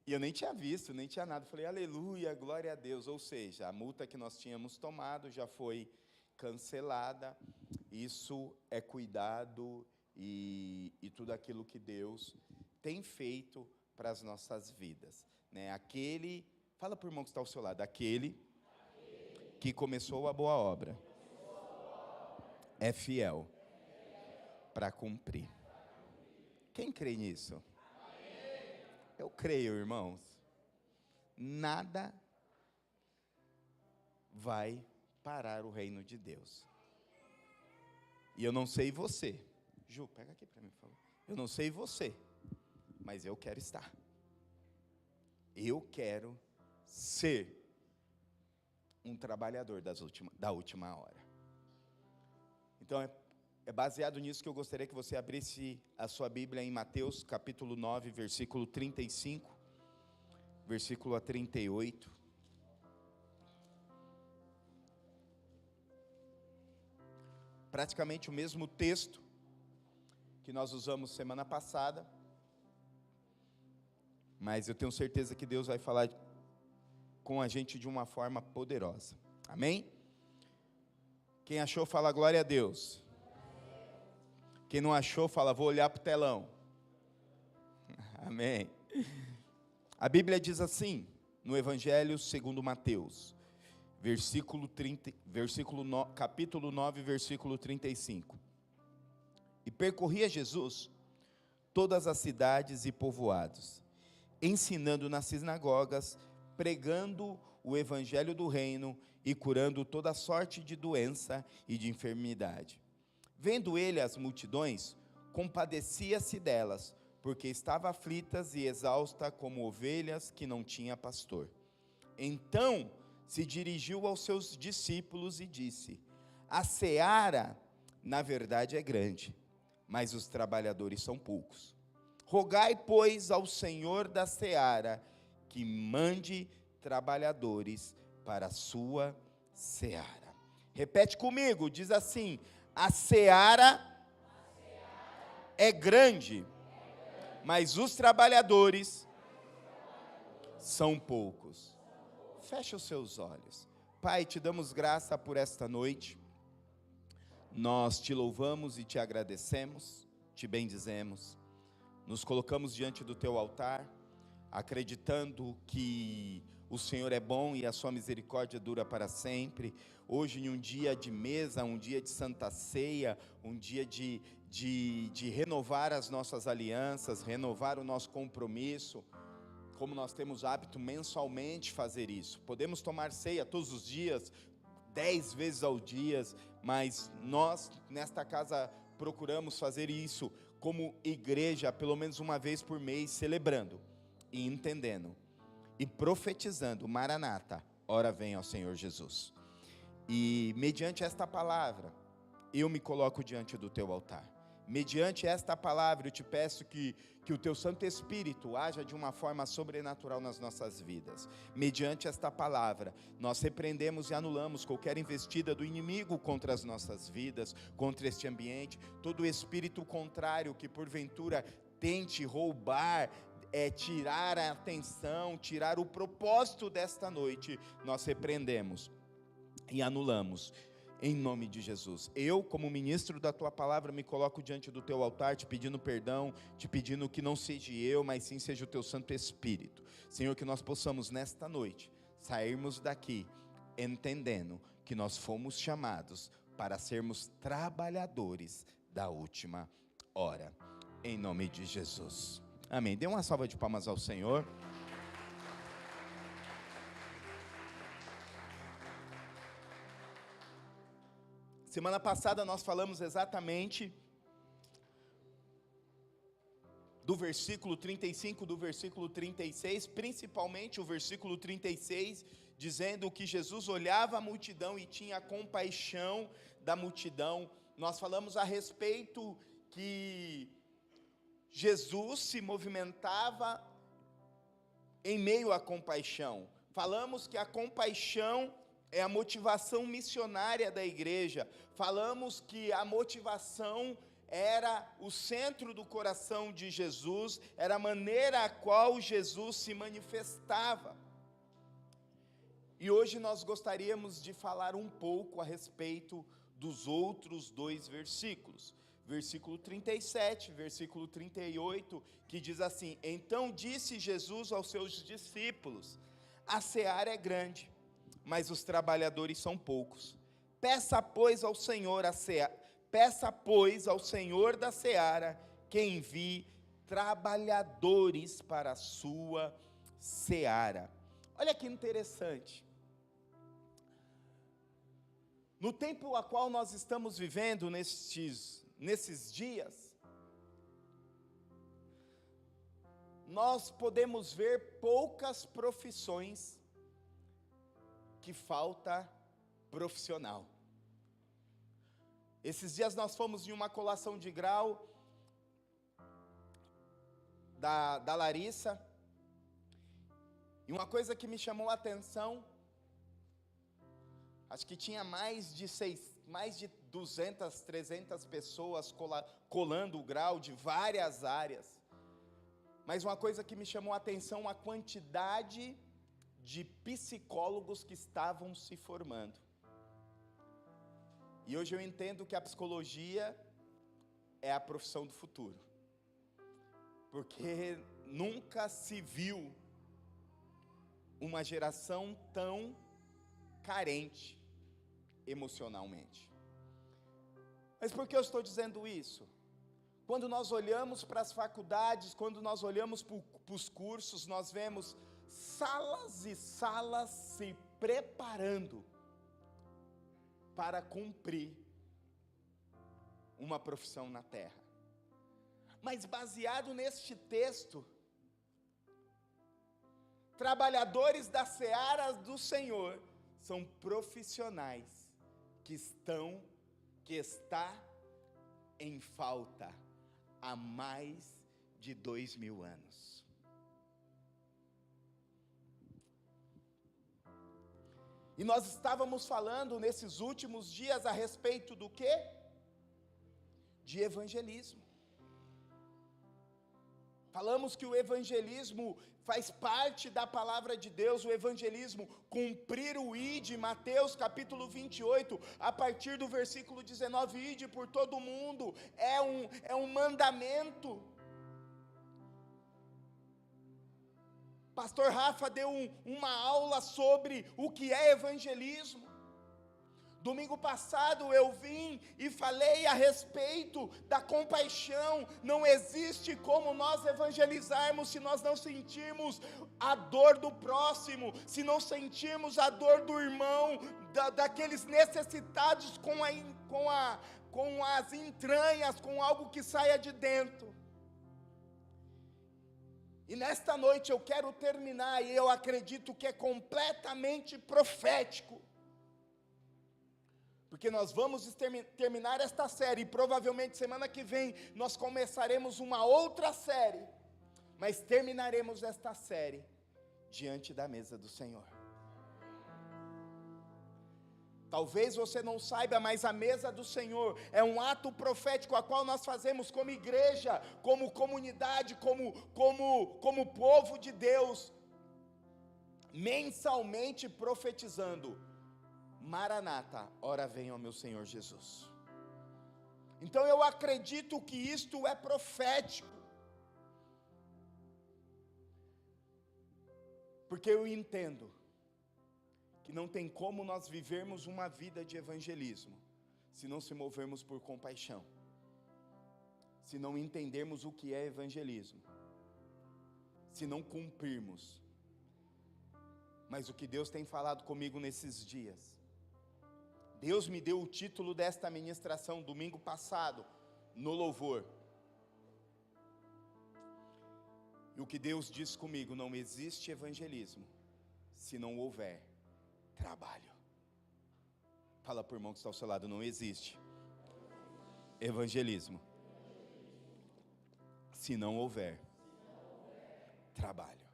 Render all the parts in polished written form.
E eu nem tinha visto, nem tinha nada. Falei, aleluia, glória a Deus. Ou seja, a multa que nós tínhamos tomado já foi cancelada. Isso é cuidado e tudo aquilo que Deus tem feito para as nossas vidas, né? Fala para o irmão que está ao seu lado, aquele que começou a boa obra é fiel para cumprir. Quem crê nisso? Eu creio, irmãos. Nada vai parar o reino de Deus. E eu não sei você. Ju, pega aqui para mim, por favor. Eu não sei você, mas eu quero estar. Eu quero ser um trabalhador da última hora. Então, é baseado nisso que eu gostaria que você abrisse a sua Bíblia em Mateus, capítulo 9, versículo 35, versículo a 38. Praticamente o mesmo texto que nós usamos semana passada, mas eu tenho certeza que Deus vai falar com a gente de uma forma poderosa. Amém? Quem achou, fala glória a Deus. Quem não achou, fala, vou olhar para o telão. Amém. A Bíblia diz assim, no Evangelho segundo Mateus, capítulo 9, versículo 35. E percorria Jesus todas as cidades e povoados, ensinando nas sinagogas, pregando o evangelho do reino e curando toda sorte de doença e de enfermidade. Vendo ele as multidões, compadecia-se delas, porque estavam aflitas e exaustas como ovelhas que não tinham pastor. Então se dirigiu aos seus discípulos e disse: a seara, na verdade, é grande, mas os trabalhadores são poucos. Rogai, pois, ao Senhor da seara que mande trabalhadores para a sua seara. Repete comigo, diz assim: a seara é grande, mas os trabalhadores são poucos. Feche os seus olhos. Pai, te damos graça por esta noite. Nós te louvamos e te agradecemos, te bendizemos. Nos colocamos diante do teu altar, acreditando que o Senhor é bom e a sua misericórdia dura para sempre. Hoje, em um dia de mesa, um dia de santa ceia, um dia de renovar as nossas alianças, renovar o nosso compromisso, como nós temos hábito mensalmente fazer isso. Podemos tomar ceia todos os dias, 10 vezes ao dia, mas nós, nesta casa, procuramos fazer isso como igreja, pelo menos uma vez por mês, celebrando e entendendo e profetizando, Maranata, ora vem ao Senhor Jesus. E mediante esta palavra, eu me coloco diante do teu altar. Mediante esta palavra, eu te peço que o teu Santo Espírito haja de uma forma sobrenatural nas nossas vidas. Mediante esta palavra, nós repreendemos e anulamos qualquer investida do inimigo contra as nossas vidas, contra este ambiente, todo espírito contrário que porventura tente roubar, tirar a atenção, tirar o propósito desta noite, nós repreendemos e anulamos. Em nome de Jesus, eu como ministro da tua palavra me coloco diante do teu altar, te pedindo perdão, te pedindo que não seja eu, mas sim seja o teu Santo Espírito. Senhor, que nós possamos nesta noite sairmos daqui entendendo que nós fomos chamados para sermos trabalhadores da última hora. Em nome de Jesus. Amém. Dê uma salva de palmas ao Senhor. Semana passada nós falamos exatamente do versículo 35, do versículo 36, principalmente o versículo 36, dizendo que Jesus olhava a multidão e tinha compaixão da multidão. Nós falamos a respeito que Jesus se movimentava em meio à compaixão. Falamos que a compaixão é a motivação missionária da igreja. Falamos que a motivação era o centro do coração de Jesus, era a maneira a qual Jesus se manifestava. E hoje nós gostaríamos de falar um pouco a respeito dos outros dois versículos. Versículo 37, versículo 38, que diz assim: então disse Jesus aos seus discípulos: a seara é grande, mas os trabalhadores são poucos. Peça, pois, ao Senhor da seara que envie trabalhadores para a sua seara. Olha que interessante. No tempo a qual nós estamos vivendo nesses dias, nós podemos ver poucas profissões que falta profissional. Esses dias nós fomos em uma colação de grau da Larissa, e uma coisa que me chamou a atenção, acho que tinha mais de 200, 300 pessoas colando o grau de várias áreas. Mas uma coisa que me chamou a atenção, a quantidade de psicólogos que estavam se formando. E hoje eu entendo que a psicologia é a profissão do futuro. Porque nunca se viu uma geração tão carente emocionalmente. Mas por que eu estou dizendo isso? Quando nós olhamos para as faculdades, quando nós olhamos para os cursos, nós vemos salas e salas se preparando para cumprir uma profissão na terra. Mas baseado neste texto, trabalhadores da seara do Senhor são profissionais que está em falta há mais de 2000 anos. E nós estávamos falando nesses últimos dias a respeito do quê? De evangelismo. Falamos que o evangelismo faz parte da palavra de Deus, o evangelismo, cumprir o ide, Mateus capítulo 28, a partir do versículo 19, ide por todo o mundo, é um mandamento. Pastor Rafa deu uma aula sobre o que é evangelismo. Domingo passado eu vim e falei a respeito da compaixão. Não existe como nós evangelizarmos se nós não sentirmos a dor do próximo, se não sentirmos a dor do irmão, daqueles necessitados com as entranhas, com algo que saia de dentro. E nesta noite eu quero terminar, e eu acredito que é completamente profético, porque nós vamos terminar esta série, e provavelmente semana que vem nós começaremos uma outra série, mas terminaremos esta série diante da mesa do Senhor. Talvez você não saiba, mas a mesa do Senhor é um ato profético a qual nós fazemos como igreja, como comunidade, como povo de Deus, mensalmente profetizando: Maranata, ora venha o meu Senhor Jesus. Então eu acredito que isto é profético, porque eu entendo que não tem como nós vivermos uma vida de evangelismo se não se movermos por compaixão, se não entendermos o que é evangelismo, se não cumprirmos. Mas o que Deus tem falado comigo nesses dias, Deus me deu o título desta ministração domingo passado, no louvor. E o que Deus disse comigo: não existe evangelismo se não houver trabalho. Fala para o irmão que está ao seu lado: não existe evangelismo se não houver trabalho.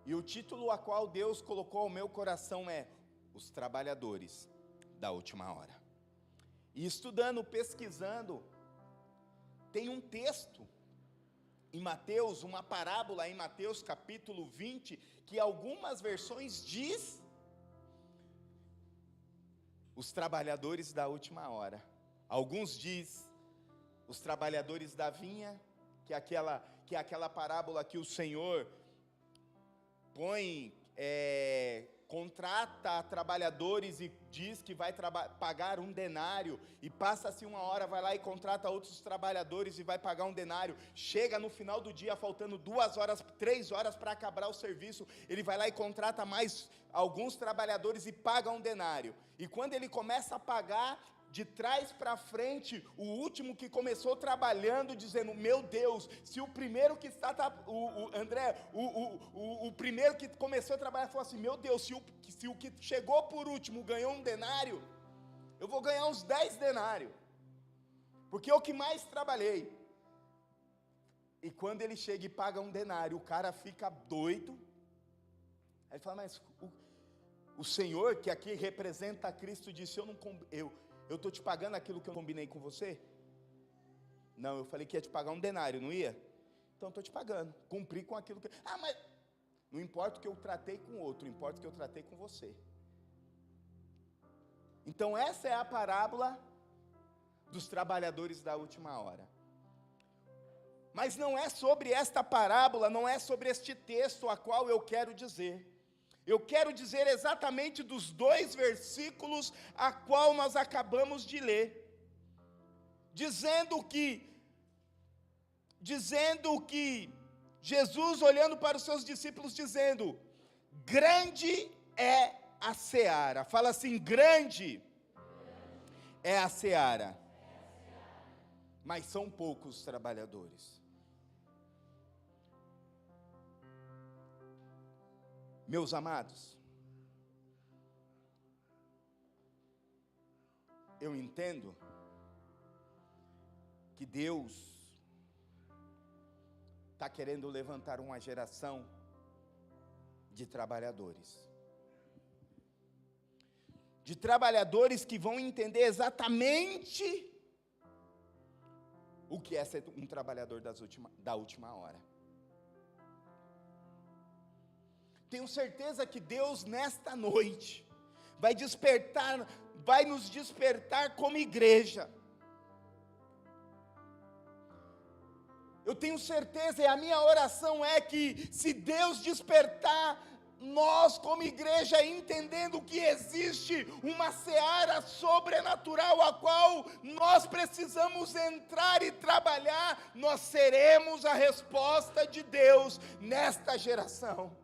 E o título a qual Deus colocou ao meu coração é: os trabalhadores da última hora. E estudando, pesquisando Tem um texto em Mateus, uma parábola em Mateus capítulo 20, que algumas versões diz os trabalhadores da última hora. Alguns diz os trabalhadores da vinha, que é aquela parábola que o Senhor contrata trabalhadores e diz que vai pagar um denário, e passa-se uma hora, vai lá e contrata outros trabalhadores e vai pagar um denário. Chega no final do dia, faltando 2 horas, 3 horas para acabar o serviço, ele vai lá e contrata mais alguns trabalhadores e paga um denário. E quando ele começa a pagar, de trás para frente, o último que começou trabalhando, dizendo: meu Deus, se o primeiro que está, o primeiro que começou a trabalhar falou assim: meu Deus, se o que chegou por último ganhou um denário, eu vou ganhar uns 10 denários, porque é o que mais trabalhei. E quando ele chega e paga um denário, o cara fica doido. Aí ele fala: mas o Senhor, que aqui representa Cristo, disse: eu estou te pagando aquilo que eu combinei com você? Não, eu falei que ia te pagar um denário, não ia? Então estou te pagando, cumpri com aquilo que... mas não importa o que eu tratei com o outro, importa o que eu tratei com você. Então essa é a parábola dos trabalhadores da última hora. Mas não é sobre esta parábola, não é sobre este texto a qual eu quero dizer. Eu quero dizer exatamente dos 2 versículos a qual nós acabamos de ler, dizendo que Jesus, olhando para os seus discípulos, dizendo: grande é a seara. Fala assim: grande é a seara, mas são poucos os trabalhadores. Meus amados, eu entendo que Deus está querendo levantar uma geração de trabalhadores que vão entender exatamente o que é ser um trabalhador da última hora. Tenho certeza que Deus nesta noite vai nos despertar como igreja. Eu tenho certeza, e a minha oração é que, se Deus despertar nós como igreja, entendendo que existe uma seara sobrenatural a qual nós precisamos entrar e trabalhar, nós seremos a resposta de Deus nesta geração.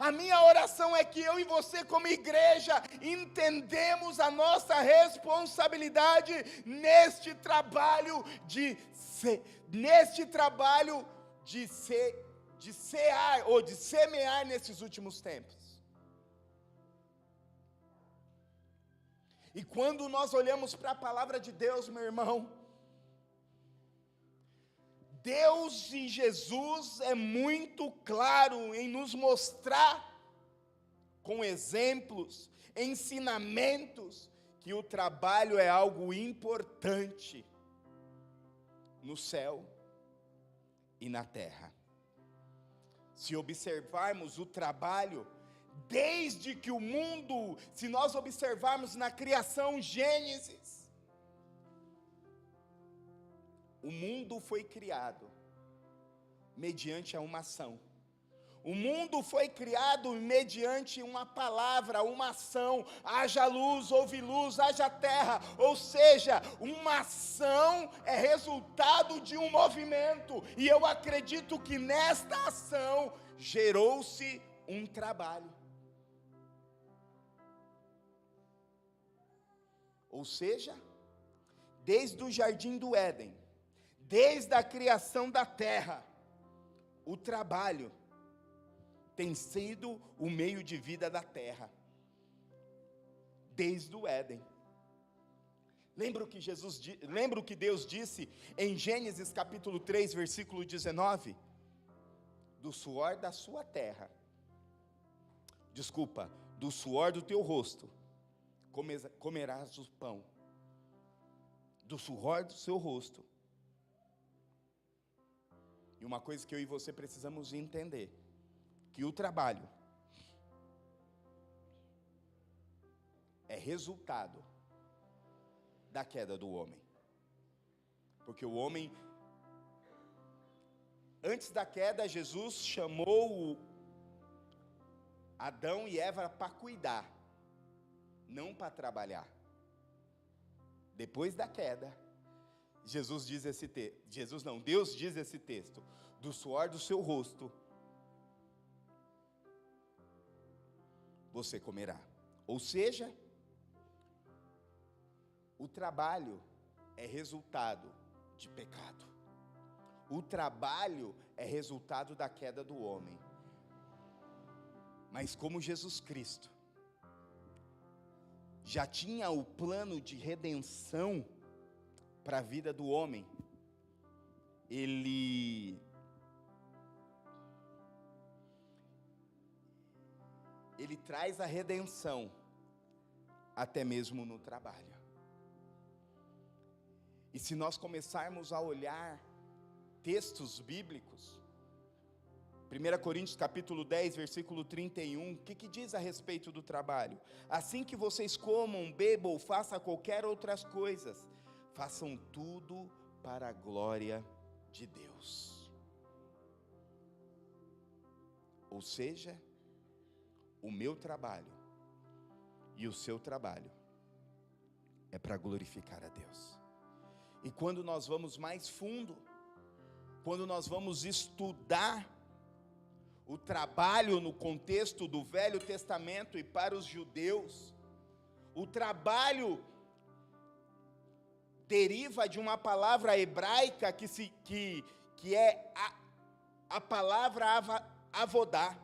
A minha oração é que eu e você como igreja entendemos a nossa responsabilidade neste trabalho de semear nesses últimos tempos. E quando nós olhamos para a palavra de Deus, meu irmão, Deus em Jesus é muito claro em nos mostrar, com exemplos, ensinamentos, que o trabalho é algo importante no céu e na terra. Se observarmos o trabalho, desde que o mundo, se nós observarmos na criação, Gênesis, o mundo foi criado mediante uma ação. O mundo foi criado mediante uma palavra, uma ação. Haja luz, houve luz, haja terra. Ou seja, uma ação é resultado de um movimento. E eu acredito que nesta ação gerou-se um trabalho. Ou seja, desde o jardim do Éden, desde a criação da terra, o trabalho tem sido o meio de vida da terra, desde o Éden. Lembra o que Deus disse em Gênesis capítulo 3, versículo 19? Do suor da sua terra, do suor do teu rosto, comerás o pão, do suor do seu rosto. E uma coisa que eu e você precisamos entender, que o trabalho é resultado da queda do homem. Porque o homem, antes da queda, Jesus chamou Adão e Eva para cuidar, não para trabalhar. Depois da queda, Deus diz esse texto, do suor do seu rosto, você comerá. Ou seja, o trabalho é resultado de pecado. O trabalho é resultado da queda do homem. Mas como Jesus Cristo já tinha o plano de redenção para a vida do homem, ele traz a redenção até mesmo no trabalho. E se nós começarmos a olhar textos bíblicos, 1 Coríntios capítulo 10, versículo 31, o que diz a respeito do trabalho? Assim que vocês comam, bebam ou façam qualquer outras coisas, façam tudo para a glória de Deus. Ou seja, o meu trabalho e o seu trabalho é para glorificar a Deus. E quando nós vamos mais fundo, quando nós vamos estudar o trabalho no contexto do Velho Testamento e para os judeus, o trabalho deriva de uma palavra hebraica que é a palavra avodá.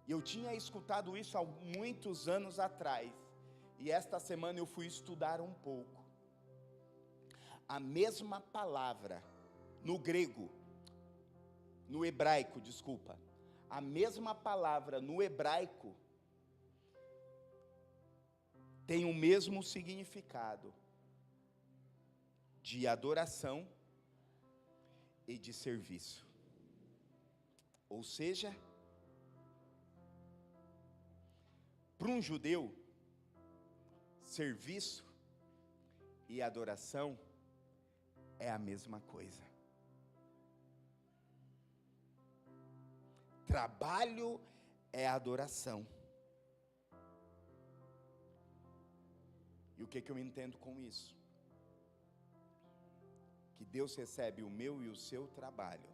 Eu tinha escutado isso há muitos anos atrás, e esta semana eu fui estudar um pouco. A mesma palavra no grego, no hebraico, a mesma palavra no hebraico tem o mesmo significado de adoração e de serviço. Ou seja, para um judeu, serviço e adoração é a mesma coisa. Trabalho é adoração. E o que eu entendo com isso? Que Deus recebe o meu e o seu trabalho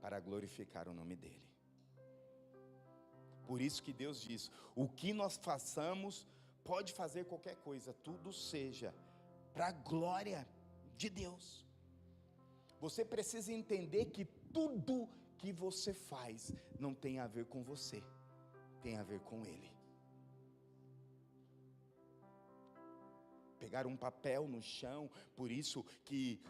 para glorificar o nome dEle. Por isso que Deus diz, o que nós façamos, pode fazer qualquer coisa, tudo seja para a glória de Deus. Você precisa entender que tudo que você faz não tem a ver com você, tem a ver com Ele. Pegar um papel no chão, por isso que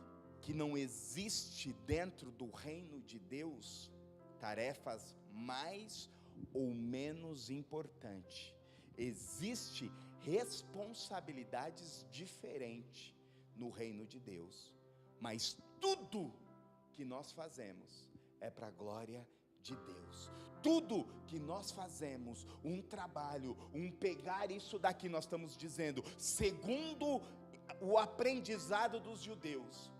não existe dentro do reino de Deus tarefas mais ou menos importantes. Existe responsabilidades diferentes no reino de Deus, mas tudo que nós fazemos é para a glória de Deus. Tudo que nós fazemos, um trabalho, pegar isso daqui, nós estamos dizendo, segundo o aprendizado dos judeus,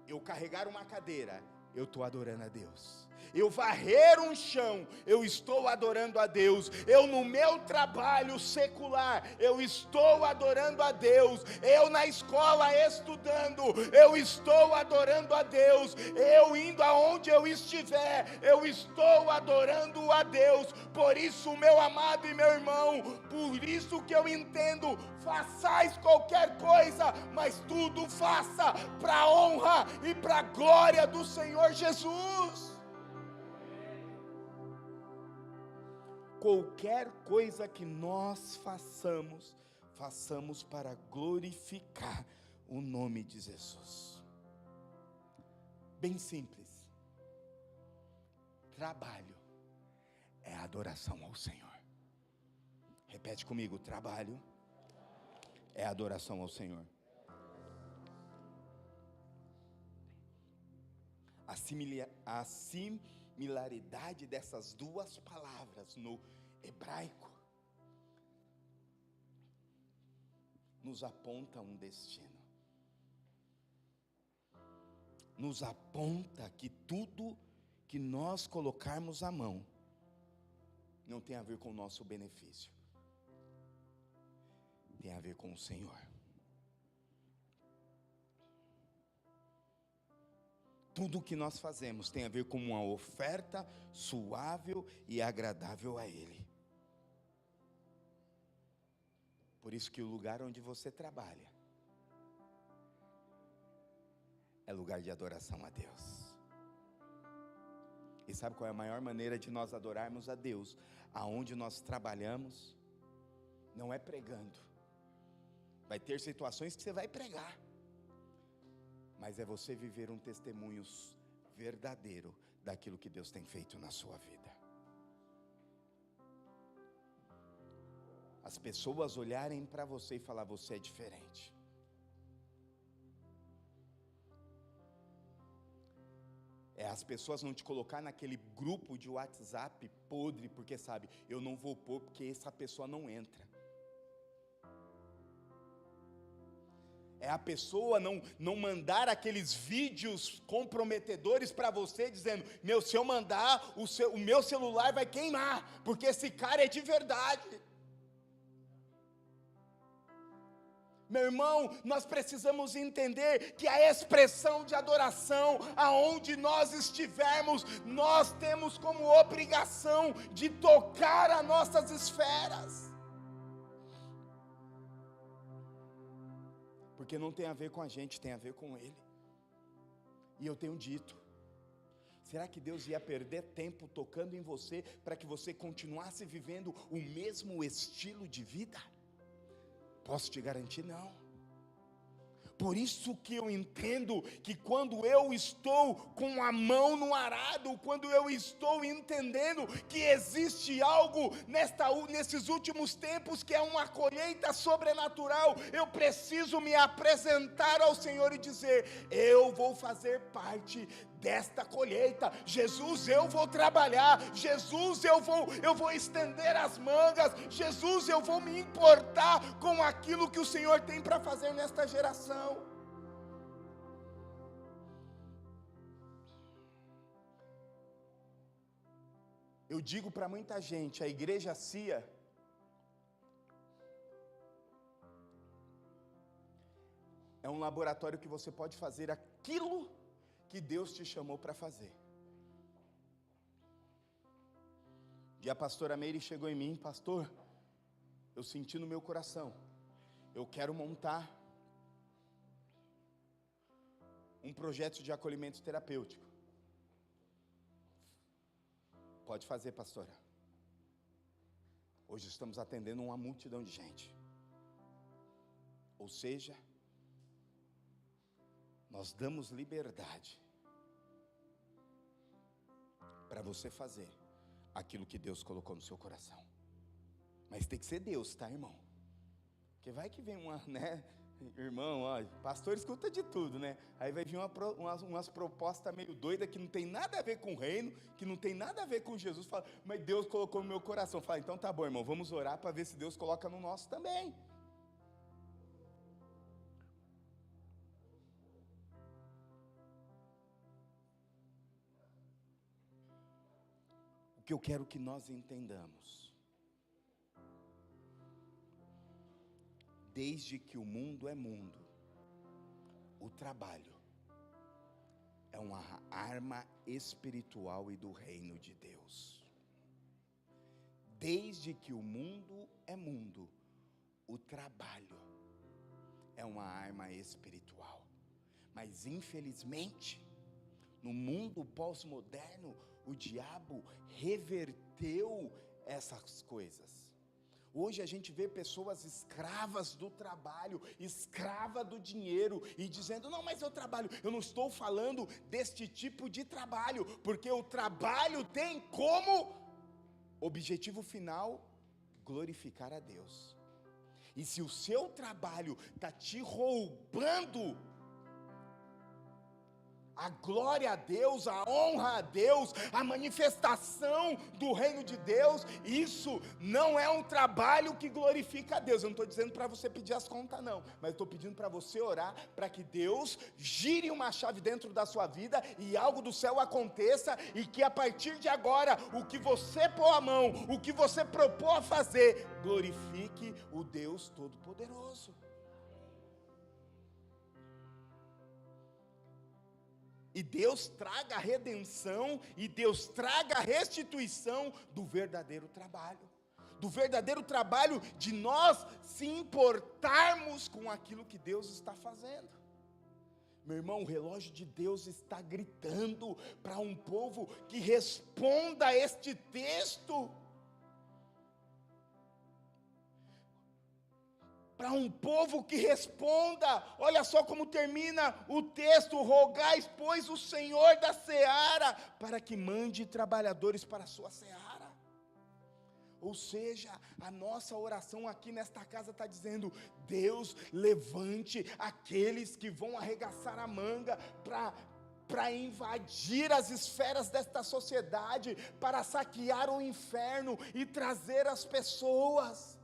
eu carregar uma cadeira, eu estou adorando a Deus. Eu varrer um chão, eu estou adorando a Deus. Eu no meu trabalho secular, eu estou adorando a Deus. Eu na escola estudando, eu estou adorando a Deus. Eu indo aonde eu estiver, eu estou adorando a Deus. Por isso, meu amado e meu irmão, por isso que eu entendo, façais qualquer coisa, mas tudo faça para a honra e para a glória do Senhor Jesus. Qualquer coisa que nós façamos, façamos para glorificar o nome de Jesus. Bem simples. Trabalho é adoração ao Senhor. Repete comigo, trabalho É adoração ao Senhor. A similaridade dessas duas palavras no hebraico nos aponta um destino. Nos aponta que tudo que nós colocarmos à mão não tem a ver com o nosso benefício, tem a ver com o Senhor. Tudo o que nós fazemos tem a ver com uma oferta suave e agradável a Ele. Por isso que o lugar onde você trabalha é lugar de adoração a Deus. E sabe qual é a maior maneira de nós adorarmos a Deus? Aonde nós trabalhamos, não é pregando. Vai ter situações que você vai pregar, mas é você viver um testemunho verdadeiro daquilo que Deus tem feito na sua vida. As pessoas olharem para você e falar: você é diferente. As pessoas não te colocar naquele grupo de WhatsApp podre, porque sabe, eu não vou pôr porque essa pessoa não entra. É a pessoa não mandar aqueles vídeos comprometedores para você, dizendo: se eu mandar, o meu celular vai queimar, porque esse cara é de verdade. Meu irmão, nós precisamos entender que a expressão de adoração, aonde nós estivermos, nós temos como obrigação de tocar as nossas esferas. Porque não tem a ver com a gente, tem a ver com Ele. E eu tenho dito: será que Deus ia perder tempo tocando em você para que você continuasse vivendo o mesmo estilo de vida? Posso te garantir, não. Por isso que eu entendo que quando eu estou com a mão no arado, quando eu estou entendendo que existe algo nesses últimos tempos, que é uma colheita sobrenatural, eu preciso me apresentar ao Senhor e dizer: eu vou fazer parte desta colheita. Jesus, eu vou trabalhar. Jesus, eu vou estender as mangas. Jesus, eu vou me importar com aquilo que o Senhor tem para fazer nesta geração. Eu digo para muita gente: a igreja CIA é um laboratório que você pode fazer aquilo que Deus te chamou para fazer. E a pastora Meire chegou em mim: pastor, eu senti no meu coração, eu quero montar um projeto de acolhimento terapêutico. Pode fazer, pastora. Hoje estamos atendendo uma multidão de gente. Ou seja, nós damos liberdade para você fazer aquilo que Deus colocou no seu coração. Mas tem que ser Deus, tá, irmão? Porque vai que vem irmão, ó, pastor escuta de tudo, né? Aí vai vir umas propostas meio doidas que não tem nada a ver com o reino, que não tem nada a ver com Jesus. Fala: mas Deus colocou no meu coração. Fala: então tá bom, irmão, vamos orar para ver se Deus coloca no nosso também. O que eu quero que nós entendamos: desde que o mundo é mundo, o trabalho é uma arma espiritual e do reino de Deus. Desde que o mundo é mundo, o trabalho é uma arma espiritual. Mas infelizmente, no mundo pós-moderno, o diabo reverteu essas coisas. Hoje a gente vê pessoas escravas do trabalho, escrava do dinheiro, e dizendo: não, mas eu trabalho. Eu não estou falando deste tipo de trabalho, porque o trabalho tem como objetivo final glorificar a Deus. E se o seu trabalho está te roubando a glória a Deus, a honra a Deus, a manifestação do reino de Deus, isso não é um trabalho que glorifica a Deus. Eu não estou dizendo para você pedir as contas não, mas estou pedindo para você orar, para que Deus gire uma chave dentro da sua vida, e algo do céu aconteça, e que a partir de agora, o que você pôr a mão, o que você propor a fazer, glorifique o Deus Todo-Poderoso. E Deus traga a redenção, e Deus traga a restituição do verdadeiro trabalho. Do verdadeiro trabalho de nós se importarmos com aquilo que Deus está fazendo. Meu irmão, o relógio de Deus está gritando para um povo que responda a este texto. Para um povo que responda. Olha só como termina o texto: rogais, pois, o Senhor da seara, para que mande trabalhadores para a sua seara. Ou seja, a nossa oração aqui nesta casa está dizendo: Deus, levante aqueles que vão arregaçar a manga para invadir as esferas desta sociedade, para saquear o inferno e trazer as pessoas.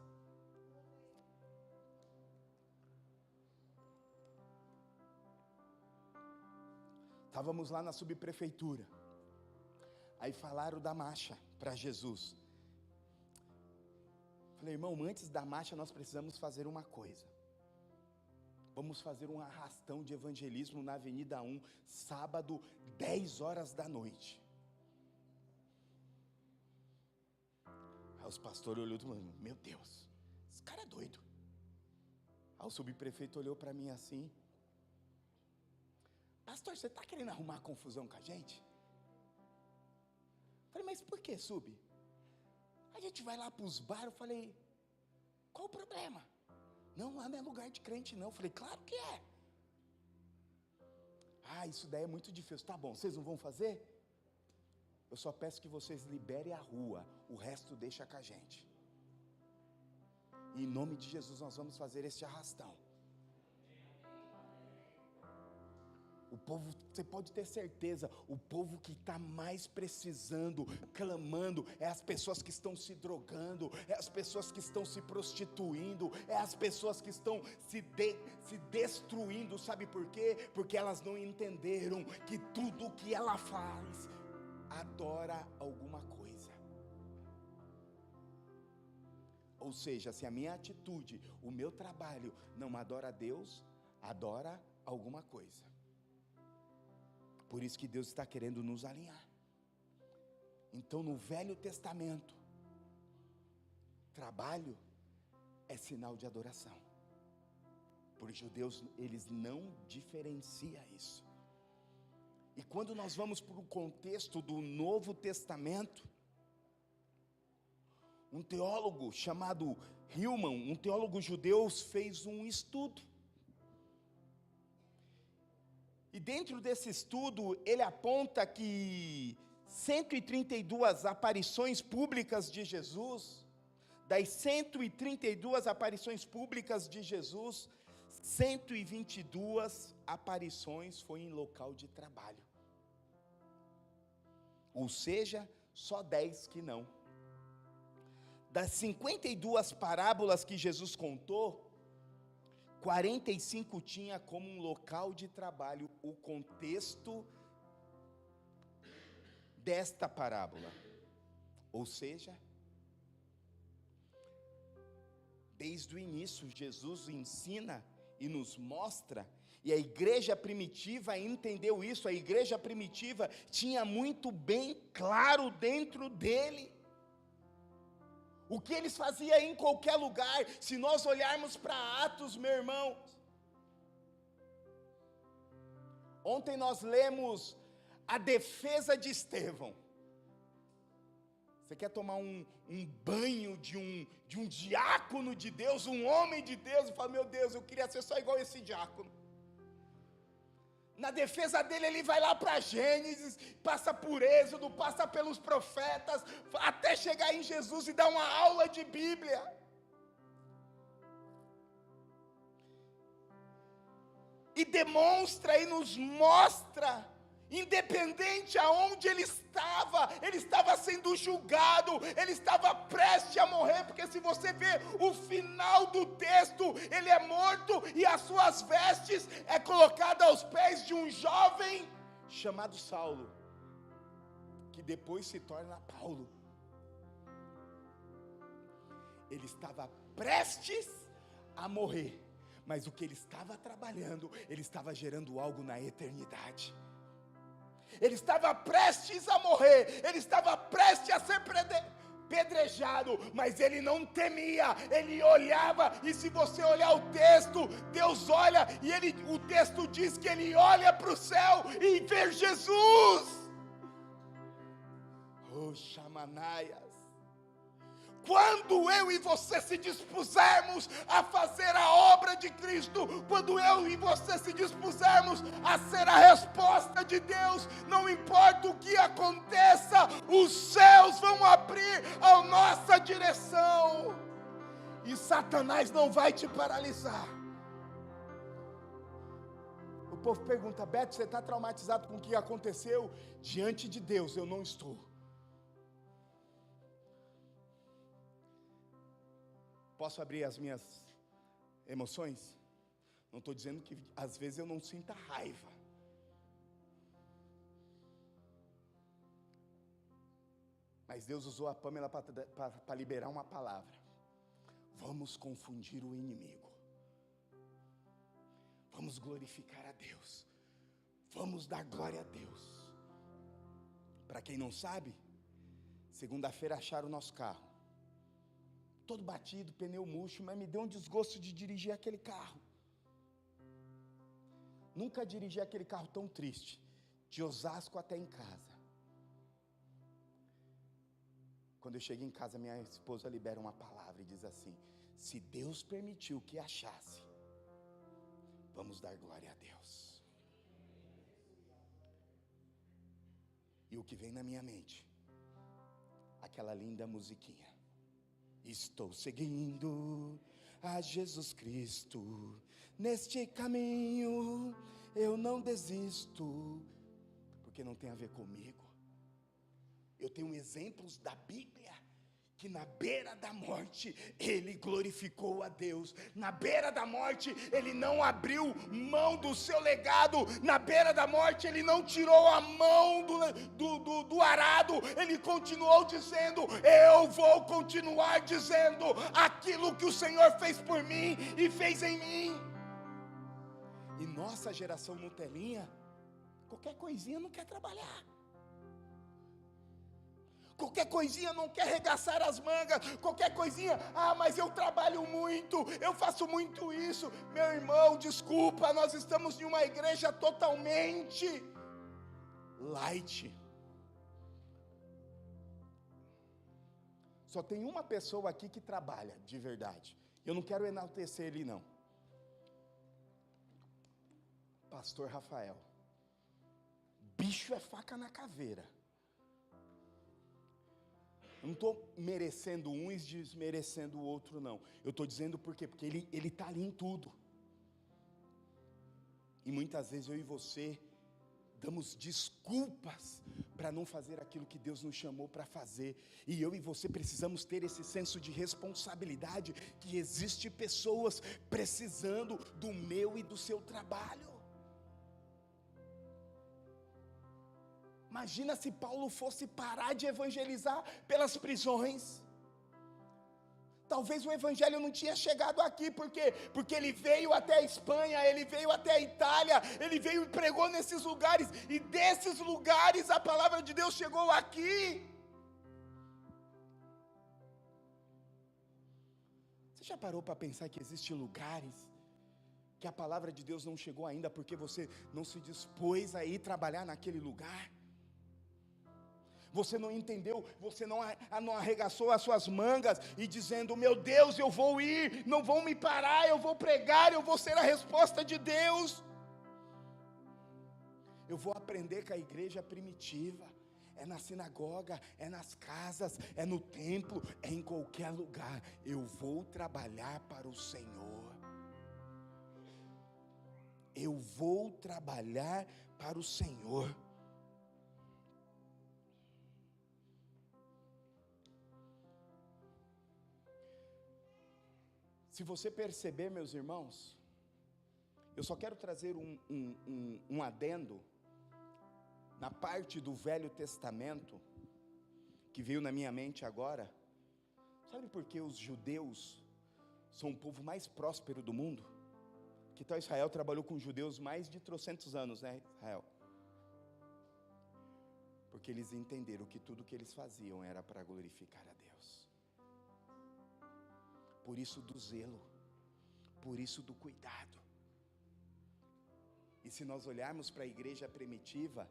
Estávamos lá na subprefeitura, aí falaram da marcha para Jesus. Falei: irmão, antes da marcha nós precisamos fazer uma coisa. Vamos fazer um arrastão de evangelismo na Avenida 1, sábado, 10 horas da noite. Aí os pastores olharam e falaram: meu Deus, esse cara é doido. Aí o subprefeito olhou para mim assim: pastor, você está querendo arrumar confusão com a gente? Falei: mas por que, sub? A gente vai lá para os bares. Eu falei: qual o problema? Não, lá não é lugar de crente não. Eu falei: claro que é. Ah, isso daí é muito difícil. Tá bom, vocês não vão fazer? Eu só peço que vocês liberem a rua, o resto deixa com a gente. E em nome de Jesus nós vamos fazer este arrastão. O povo, você pode ter certeza, o povo que está mais precisando, clamando, é as pessoas que estão se drogando, é as pessoas que estão se prostituindo, é as pessoas que estão se destruindo. Sabe por quê? Porque elas não entenderam que tudo que ela faz adora alguma coisa. Ou seja, se a minha atitude, o meu trabalho não adora a Deus, adora alguma coisa. Por isso que Deus está querendo nos alinhar. Então, no Velho Testamento, trabalho é sinal de adoração. Por judeus, eles não diferenciam isso. E quando nós vamos para o contexto do Novo Testamento, um teólogo chamado Hillman, um teólogo judeu, fez um estudo. E dentro desse estudo, ele aponta que 132 aparições públicas de Jesus, das 132 aparições públicas de Jesus, 122 aparições foi em local de trabalho. Ou seja, só 10 que não. Das 52 parábolas que Jesus contou, 45 tinha como um local de trabalho o contexto desta parábola. Ou seja, desde o início Jesus ensina e nos mostra, e a igreja primitiva entendeu isso. A igreja primitiva tinha muito bem claro dentro dele o que eles faziam em qualquer lugar. Se nós olharmos para Atos, meu irmão, ontem nós lemos a defesa de Estevão. Você quer tomar um banho de um diácono de Deus, um homem de Deus, e fala: meu Deus, eu queria ser só igual esse diácono. Na defesa dele, ele vai lá para Gênesis, passa por Êxodo, passa pelos profetas, até chegar em Jesus e dar uma aula de Bíblia. e demonstra e nos mostra, independente aonde ele estava sendo julgado, ele estava prestes a morrer, porque se você ver o final do texto, ele é morto e as suas vestes é colocada aos pés de um jovem chamado Saulo, que depois se torna Paulo. Ele estava prestes a morrer, mas o que ele estava trabalhando, ele estava gerando algo na eternidade. Ele estava prestes a morrer, ele estava prestes a ser pedrejado, mas ele não temia, ele olhava, e se você olhar o texto, Deus olha, e o texto diz que ele olha para o céu e vê Jesus. Oh, Xamanaias. Quando eu e você se dispusermos a fazer a obra de Cristo, quando eu e você se dispusermos a ser a resposta de Deus, não importa o que aconteça, os céus vão abrir a nossa direção, e Satanás não vai te paralisar. O povo pergunta: Beto, você está traumatizado com o que aconteceu? Diante de Deus eu não estou. Posso abrir as minhas emoções? Não estou dizendo que às vezes eu não sinta raiva. Mas Deus usou a Pamela para liberar uma palavra. Vamos confundir o inimigo. Vamos glorificar a Deus. Vamos dar glória a Deus. Para quem não sabe, segunda-feira acharam o nosso carro todo batido, pneu murcho, mas me deu um desgosto de dirigir aquele carro. Nunca dirigi aquele carro tão triste, de Osasco até em casa. Quando eu cheguei em casa, minha esposa libera uma palavra e diz assim: se Deus permitiu que achasse, vamos dar glória a Deus. E o que vem na minha mente, aquela linda musiquinha: estou seguindo a Jesus Cristo, neste caminho eu não desisto, porque não tem a ver comigo. Eu tenho exemplos da Bíblia, que na beira da morte, ele glorificou a Deus. Na beira da morte, ele não abriu mão do seu legado. Na beira da morte, ele não tirou a mão do arado. Ele continuou dizendo: eu vou continuar dizendo aquilo que o Senhor fez por mim e fez em mim. E nossa geração Nutelinha, qualquer coisinha não quer trabalhar. Qualquer coisinha não quer arregaçar as mangas. Qualquer coisinha: mas eu trabalho muito, eu faço muito isso. Meu irmão, desculpa, nós estamos em uma igreja totalmente light. Só tem uma pessoa aqui que trabalha de verdade. Eu não quero enaltecer ele não. Pastor Rafael. Bicho é faca na caveira. Eu não estou merecendo um e desmerecendo o outro, não. Eu estou dizendo por quê? Porque ele está ali em tudo. E muitas vezes eu e você damos desculpas para não fazer aquilo que Deus nos chamou para fazer. E eu e você precisamos ter esse senso de responsabilidade, que existe pessoas precisando do meu e do seu trabalho. Imagina se Paulo fosse parar de evangelizar pelas prisões. Talvez o evangelho não tinha chegado aqui, porque ele veio até a Espanha, ele veio até a Itália, ele veio e pregou nesses lugares, e desses lugares a palavra de Deus chegou aqui. Você já parou para pensar que existem lugares que a palavra de Deus não chegou ainda, porque você não se dispôs a ir trabalhar naquele lugar? Você não entendeu, você não arregaçou as suas mangas e dizendo: meu Deus, eu vou ir, não vão me parar, eu vou pregar, eu vou ser a resposta de Deus. Eu vou aprender com a igreja primitiva. É na sinagoga, é nas casas, é no templo, é em qualquer lugar. Eu vou trabalhar para o Senhor. eu vou trabalhar para o Senhor. Se você perceber, meus irmãos, eu só quero trazer um adendo na parte do Velho Testamento que veio na minha mente agora. Sabe por que os judeus são o povo mais próspero do mundo? Que tal Israel trabalhou com judeus mais de 300 anos, né, Israel? Porque eles entenderam que tudo que eles faziam era para glorificar a Deus. Por isso do zelo, por isso do cuidado. E se nós olharmos para a igreja primitiva,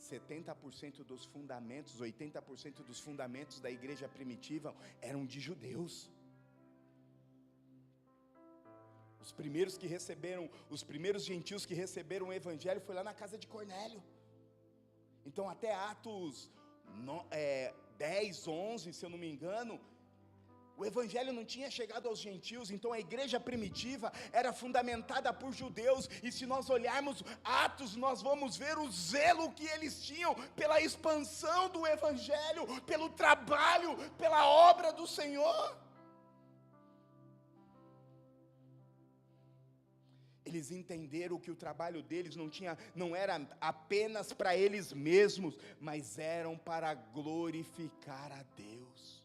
70% dos fundamentos, 80% dos fundamentos da igreja primitiva eram de judeus. Os primeiros que receberam, os primeiros gentios que receberam o evangelho foi lá na casa de Cornélio. Então até Atos 10, 11, se eu não me engano, o evangelho não tinha chegado aos gentios. Então a igreja primitiva era fundamentada por judeus. E se nós olharmos Atos, nós vamos ver o zelo que eles tinham pela expansão do evangelho, pelo trabalho, pela obra do Senhor. Eles entenderam que o trabalho deles não era apenas para eles mesmos, mas eram para glorificar a Deus.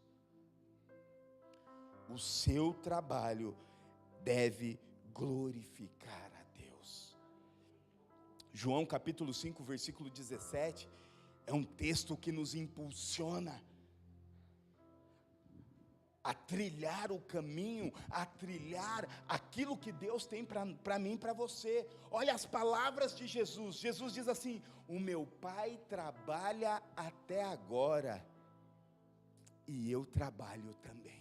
O seu trabalho deve glorificar a Deus. João capítulo 5, versículo 17, é um texto que nos impulsiona a trilhar o caminho, a trilhar aquilo que Deus tem para mim e para você. Olha as palavras de Jesus. Jesus diz assim: o meu Pai trabalha até agora, e eu trabalho também.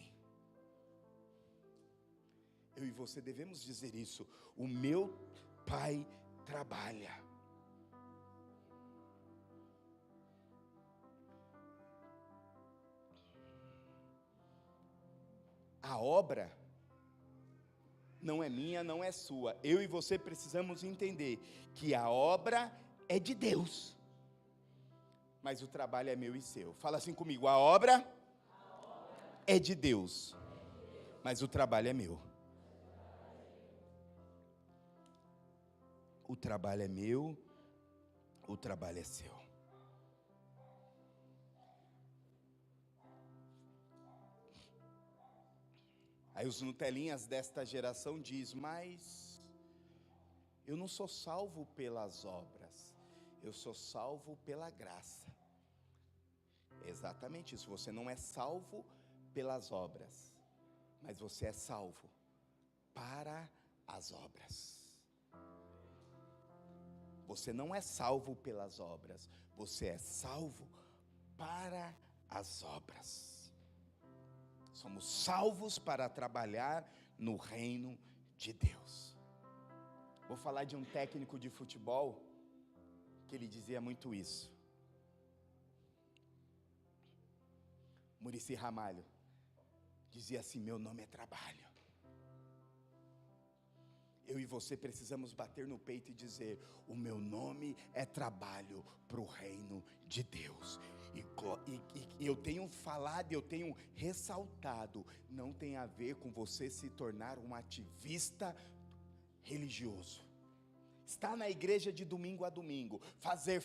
Eu e você devemos dizer isso: o meu Pai trabalha. A obra não é minha, não é sua. Eu e você precisamos entender que a obra é de Deus, mas o trabalho é meu e seu. Fala assim comigo: a obra é de Deus, mas o trabalho é meu. O trabalho é meu, o trabalho é seu. Aí os Nutelinhas desta geração diz: mas eu não sou salvo pelas obras, eu sou salvo pela graça. É exatamente isso, você não é salvo pelas obras, mas você é salvo para as obras. Você não é salvo pelas obras, você é salvo para as obras. Somos salvos para trabalhar no reino de Deus. Vou falar de um técnico de futebol que ele dizia muito isso. Muricy Ramalho dizia assim: meu nome é trabalho. Eu e você precisamos bater no peito e dizer: o meu nome é trabalho para o reino de Deus. E eu tenho falado, eu tenho ressaltado, não tem a ver com você se tornar um ativista religioso. Estar na igreja de domingo a domingo, fazer,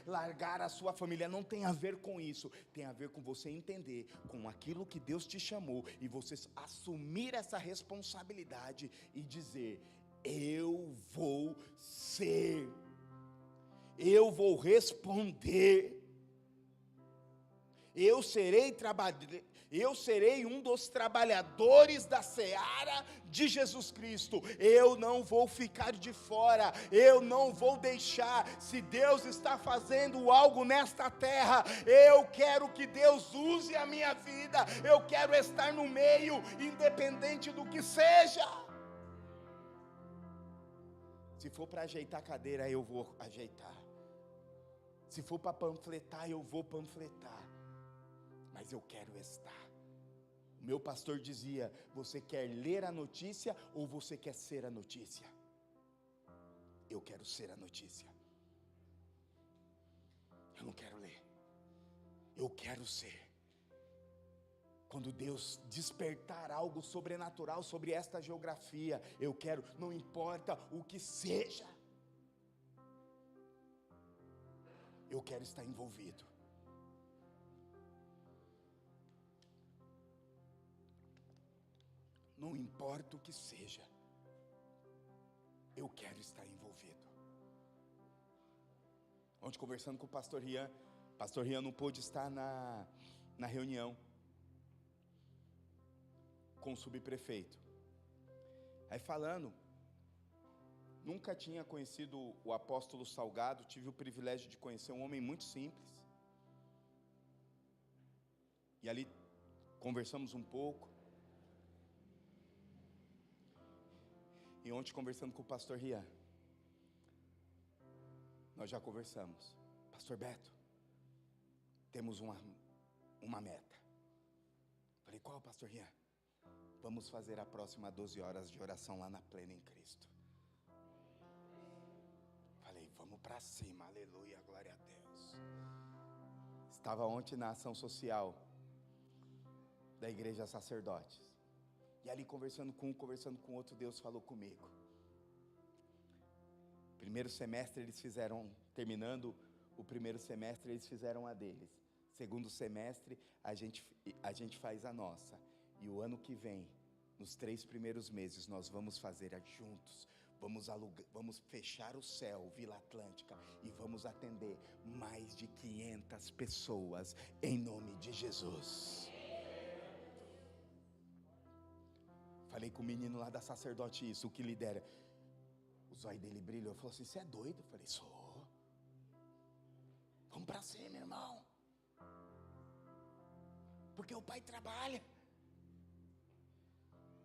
largar a sua família, não tem a ver com isso. Tem a ver com você entender com aquilo que Deus te chamou e você assumir essa responsabilidade e dizer: eu vou ser, eu vou responder, eu serei um dos trabalhadores da seara de Jesus Cristo. Eu não vou ficar de fora, eu não vou deixar. Se Deus está fazendo algo nesta terra, eu quero que Deus use a minha vida, eu quero estar no meio, independente do que seja. Se for para ajeitar a cadeira, eu vou ajeitar. Se for para panfletar, eu vou panfletar. Mas eu quero estar. O meu pastor dizia: você quer ler a notícia ou você quer ser a notícia? eu quero ser a notícia. Eu não quero ler, eu quero ser. Quando Deus despertar algo sobrenatural sobre esta geografia, eu quero, não importa o que seja, eu quero estar envolvido. Não importa o que seja, eu quero estar envolvido. Ontem, conversando com o pastor Rian não pôde estar na reunião com o subprefeito. Aí falando, nunca tinha conhecido o apóstolo Salgado, tive o privilégio de conhecer um homem muito simples. E ali conversamos um pouco. E ontem, conversando com o pastor Rian, nós já conversamos. Pastor Beto, temos uma meta. Falei, qual, pastor Rian? Vamos fazer a próxima 12 horas de oração lá na Plena em Cristo. Falei, vamos para cima, aleluia, glória a Deus. Estava ontem na ação social da igreja Sacerdotes. E ali conversando com outro, Deus falou comigo. Primeiro semestre eles fizeram, terminando o primeiro semestre, eles fizeram a deles. Segundo semestre, a gente faz a nossa. E o ano que vem, nos 3 primeiros meses, nós vamos fazer juntos. Vamos fechar o céu, Vila Atlântica, e vamos atender mais de 500 pessoas, em nome de Jesus. Falei com o menino lá da Sacerdote isso, o que lidera. O zóio dele brilhou, falou assim, você é doido? Eu falei, sou. Vamos pra cima, irmão. Porque o pai trabalha.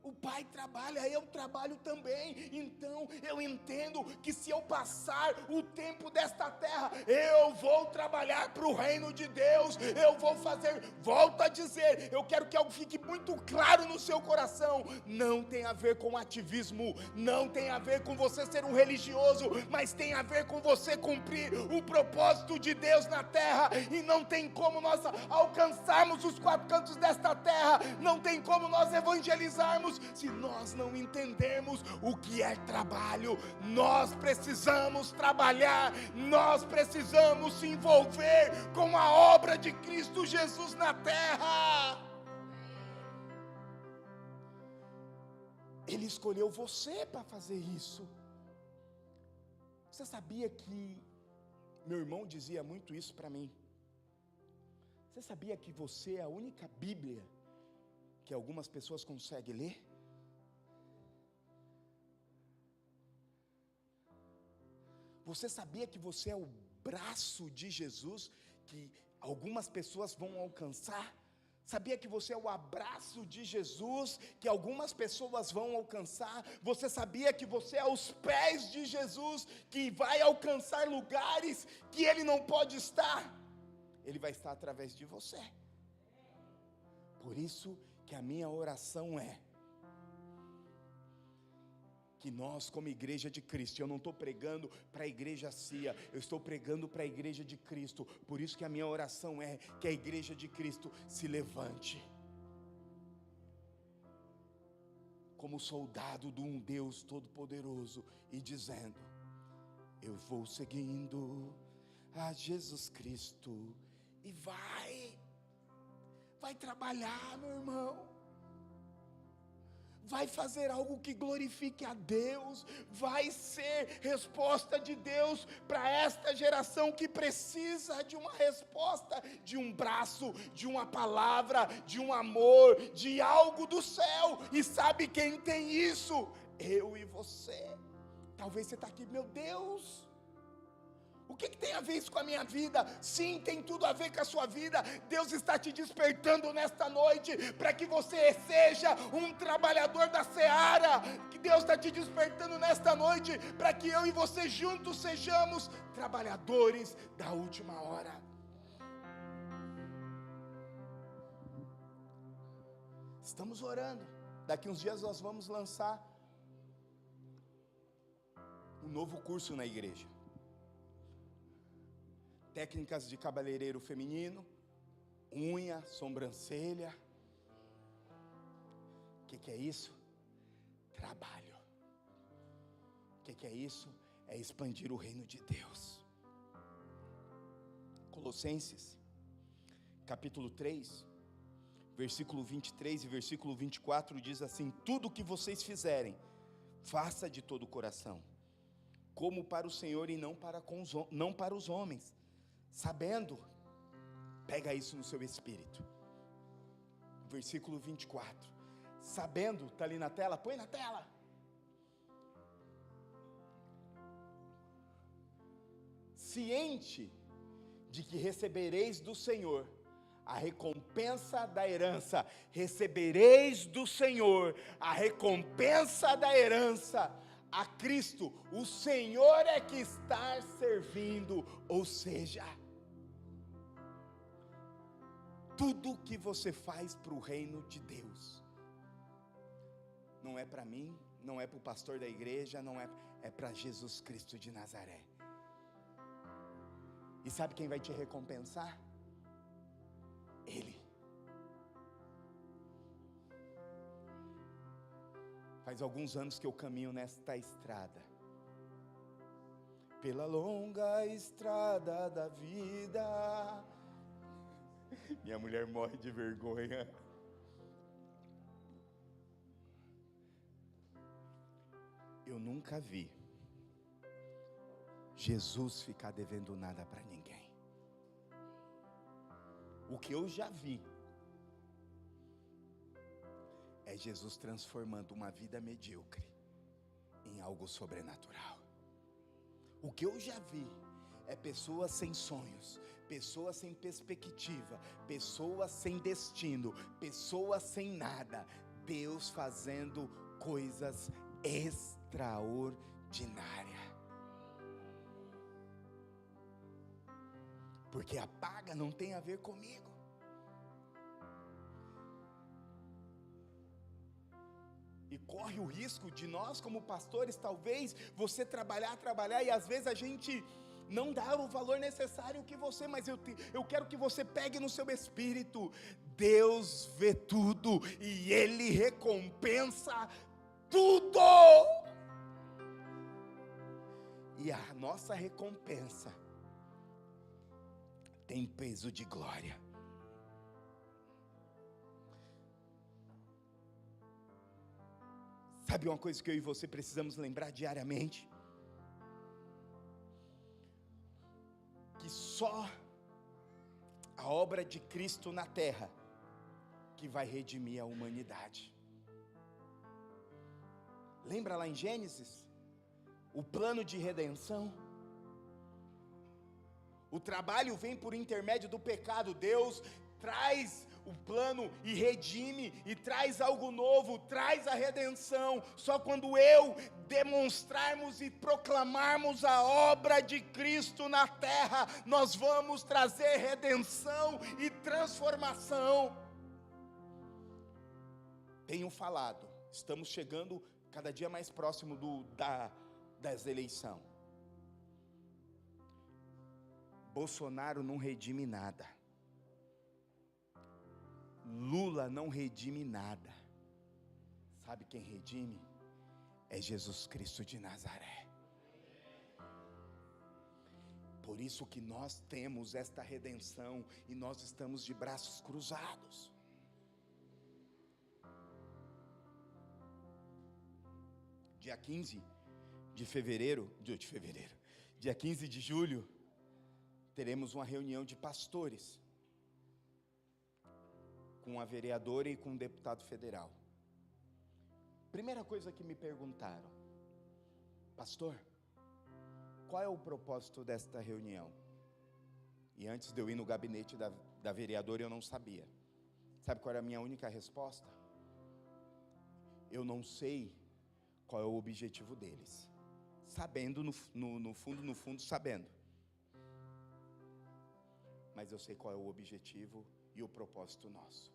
O pai trabalha, eu trabalho também. Então eu entendo que se eu passar o tempo desta terra, eu vou trabalhar para o reino de Deus. Eu vou fazer, volto a dizer, eu quero que algo fique muito claro no seu coração. Não tem a ver com ativismo, não tem a ver com você ser um religioso, mas tem a ver com você cumprir o propósito de Deus na terra. E não tem como nós alcançarmos os 4 cantos desta terra, não tem como nós evangelizarmos se nós não entendermos o que é trabalho. Nós precisamos trabalhar, nós precisamos se envolver com a obra de Cristo Jesus na terra. Ele escolheu você para fazer isso. Você sabia que meu irmão dizia muito isso para mim? Você sabia que você é a única Bíblia que algumas pessoas conseguem ler? Você sabia que você é o braço de Jesus que algumas pessoas vão alcançar? Sabia que você é o abraço de Jesus que algumas pessoas vão alcançar? Você sabia que você é os pés de Jesus que vai alcançar lugares que Ele não pode estar? Ele vai estar através de você. Por isso que a minha oração é que nós, como igreja de Cristo, eu não estou pregando para a igreja CIA, eu estou pregando para a igreja de Cristo. Por isso que a minha oração é que a igreja de Cristo se levante como soldado de um Deus Todo-Poderoso e dizendo: eu vou seguindo a Jesus Cristo. E vai trabalhar, meu irmão. Vai fazer algo que glorifique a Deus, vai ser resposta de Deus para esta geração que precisa de uma resposta, de um braço, de uma palavra, de um amor, de algo do céu. E sabe quem tem isso? Eu e você. Talvez você está aqui, meu Deus, o que tem a ver isso com a minha vida? Sim, tem tudo a ver com a sua vida. Deus está te despertando nesta noite para que você seja um trabalhador da seara. Que Deus está te despertando nesta noite para que eu e você juntos sejamos trabalhadores da última hora. Estamos orando. Daqui uns dias nós vamos lançar um novo curso na igreja. Técnicas de cabeleireiro feminino, unha, sobrancelha. O que é isso? Trabalho. O que é isso? É expandir o reino de Deus. Colossenses, capítulo 3, versículo 23 e versículo 24 diz assim: tudo o que vocês fizerem, faça de todo o coração, como para o Senhor e não para os homens, sabendo, pega isso no seu espírito, versículo 24, sabendo, está ali na tela, põe na tela, ciente de que recebereis do Senhor a recompensa da herança, recebereis do Senhor a recompensa da herança, a Cristo, o Senhor é que está servindo, ou seja, tudo que você faz para o reino de Deus, não é para mim, não é para o pastor da igreja, é para Jesus Cristo de Nazaré. E sabe quem vai te recompensar? Ele. Faz alguns anos que eu caminho nesta estrada, pela longa estrada da vida. Minha mulher morre de vergonha. Eu nunca vi Jesus ficar devendo nada para ninguém. O que eu já vi é Jesus transformando uma vida medíocre em algo sobrenatural. O que eu já vi é pessoas sem sonhos, pessoas sem perspectiva, pessoas sem destino, pessoas sem nada, Deus fazendo coisas extraordinárias. Porque a paga não tem a ver comigo. E corre o risco de nós como pastores, talvez, você trabalhar e às vezes a gente não dá o valor necessário que você, mas eu quero que você pegue no seu espírito, Deus vê tudo e Ele recompensa tudo. E a nossa recompensa tem peso de glória. Sabe uma coisa que eu e você precisamos lembrar diariamente? Que só a obra de Cristo na terra que vai redimir a humanidade. Lembra lá em Gênesis? O plano de redenção. O trabalho vem por intermédio do pecado. Deus traz o plano e redime, e traz algo novo, traz a redenção. Só quando eu demonstrarmos e proclamarmos a obra de Cristo na terra, nós vamos trazer redenção e transformação. Tenho falado, estamos chegando cada dia mais próximo das eleições. Bolsonaro não redime nada, Lula não redime nada. Sabe quem redime? É Jesus Cristo de Nazaré. Por isso que nós temos esta redenção e nós estamos de braços cruzados. Dia 15 de fevereiro, dia 15 de julho, teremos uma reunião de pastores, com a vereadora e com um deputado federal. Primeira coisa que me perguntaram: pastor, qual é o propósito desta reunião? E antes de eu ir no gabinete da vereadora, eu não sabia. Sabe qual era a minha única resposta? Eu não sei qual é o objetivo deles, sabendo no fundo, sabendo. Mas eu sei qual é o objetivo e o propósito nosso.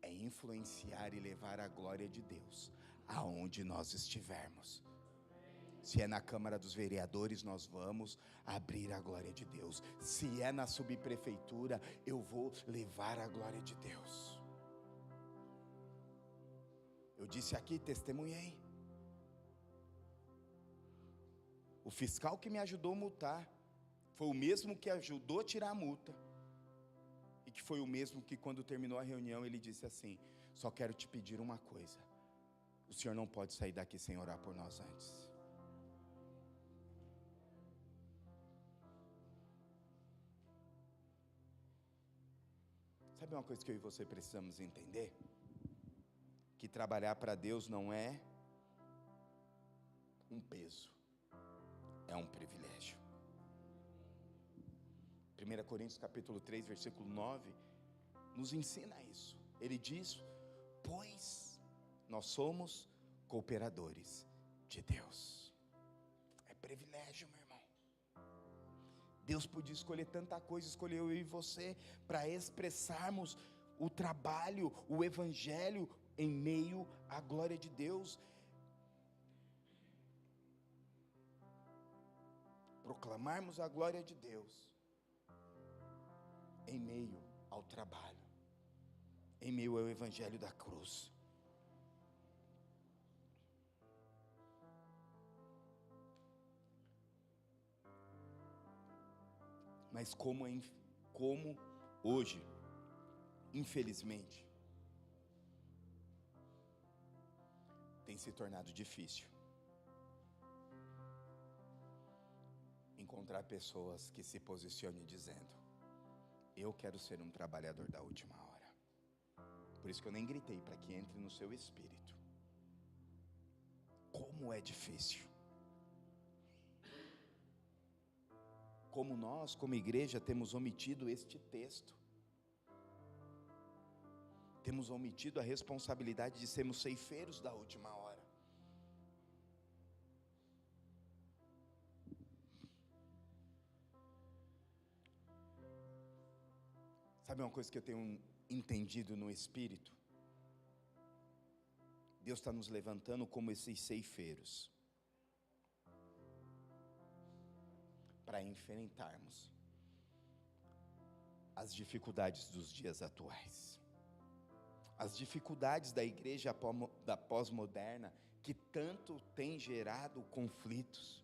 É influenciar e levar a glória de Deus aonde nós estivermos. Se é na Câmara dos Vereadores, nós vamos abrir a glória de Deus. Se é na subprefeitura, eu vou levar a glória de Deus. Eu disse aqui, testemunhei. O fiscal que me ajudou a multar foi o mesmo que ajudou a tirar a multa. E que foi o mesmo que, quando terminou a reunião, ele disse assim: só quero te pedir uma coisa. O senhor não pode sair daqui sem orar por nós antes. Sabe uma coisa que eu e você precisamos entender? Que trabalhar para Deus não é um peso, é um privilégio. 1 Coríntios capítulo 3, versículo 9, nos ensina isso. Ele diz: pois nós somos cooperadores de Deus. É privilégio, meu irmão. Deus podia escolher tanta coisa, escolheu eu e você para expressarmos o trabalho, o evangelho em meio à glória de Deus. Proclamarmos a glória de Deus em meio ao trabalho, em meio ao evangelho da cruz. Mas como hoje, infelizmente, tem se tornado difícil encontrar pessoas que se posicionem dizendo: eu quero ser um trabalhador da última hora. Por isso que eu nem gritei, para que entre no seu espírito. Como é difícil. Como nós, como igreja, temos omitido este texto. Temos omitido a responsabilidade de sermos ceifeiros da última hora. Sabe uma coisa que eu tenho entendido no Espírito? Deus está nos levantando como esses ceifeiros, para enfrentarmos as dificuldades dos dias atuais, as dificuldades da igreja da pós-moderna, que tanto tem gerado conflitos.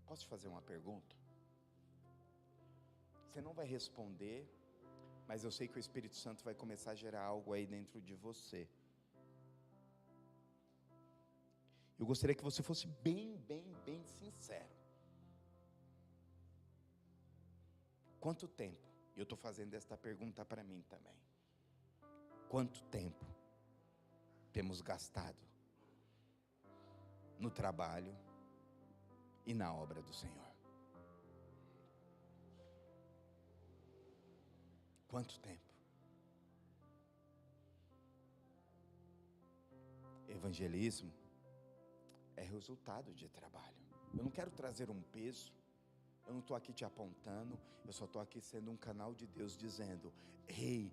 Posso te fazer uma pergunta? Você não vai responder, mas eu sei que o Espírito Santo vai começar a gerar algo aí dentro de você. Eu gostaria que você fosse bem sincero. Quanto tempo, eu estou fazendo esta pergunta para mim também, quanto tempo temos gastado no trabalho e na obra do Senhor? Quanto tempo? Evangelismo é resultado de trabalho. Eu não quero trazer um peso, eu não estou aqui te apontando, eu só estou aqui sendo um canal de Deus dizendo: ei,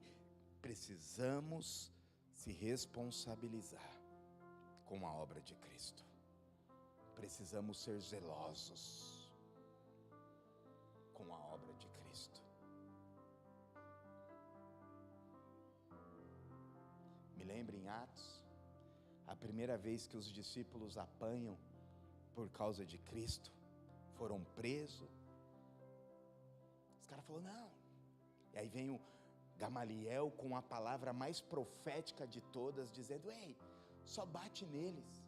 precisamos se responsabilizar com a obra de Cristo. Precisamos ser zelosos com a obra de Cristo. Me lembro em Atos, a primeira vez que os discípulos apanham por causa de Cristo, foram presos. Os caras falaram: não. E aí vem o Gamaliel com a palavra mais profética de todas, dizendo: ei, só bate neles.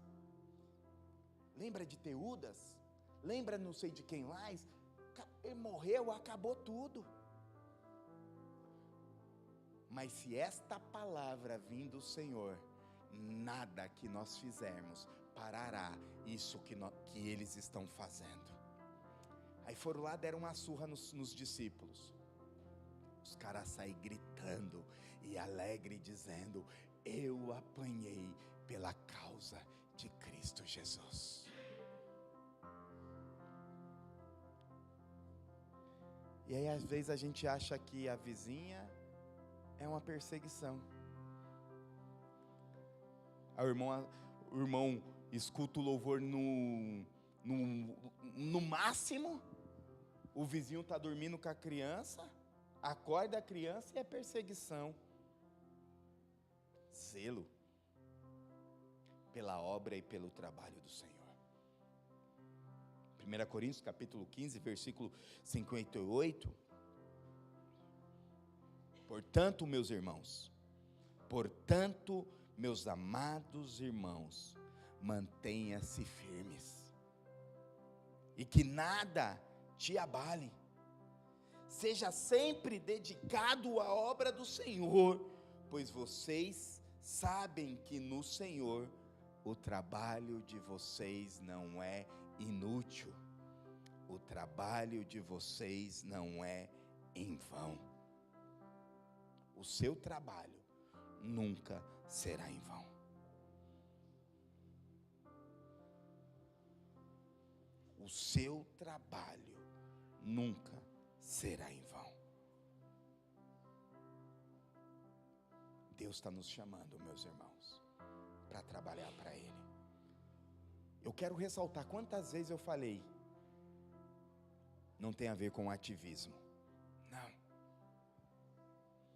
Lembra de Teudas? Lembra não sei de quem mais? Ele morreu, acabou tudo. Mas se esta palavra vir do Senhor, nada que nós fizermos parará isso que eles estão fazendo. Aí foram lá, deram uma surra nos discípulos. Os caras saíram gritando e alegre, dizendo: eu apanhei pela causa de Cristo Jesus. E aí às vezes a gente acha que a vizinha é uma perseguição. O irmão escuta o louvor no máximo, o vizinho está dormindo com a criança, acorda a criança e é perseguição. Zelo pela obra e pelo trabalho do Senhor. 1 Coríntios capítulo 15, versículo 58. Portanto, meus irmãos, meus amados irmãos, mantenha-se firmes, e que nada te abale. Seja sempre dedicado à obra do Senhor, pois vocês sabem que no Senhor o trabalho de vocês não é inútil. O trabalho de vocês não é em vão. O seu trabalho nunca será em vão. O seu trabalho nunca será em vão. Deus está nos chamando, meus irmãos, para trabalhar para Ele. Eu quero ressaltar quantas vezes eu falei, não tem a ver com ativismo, não,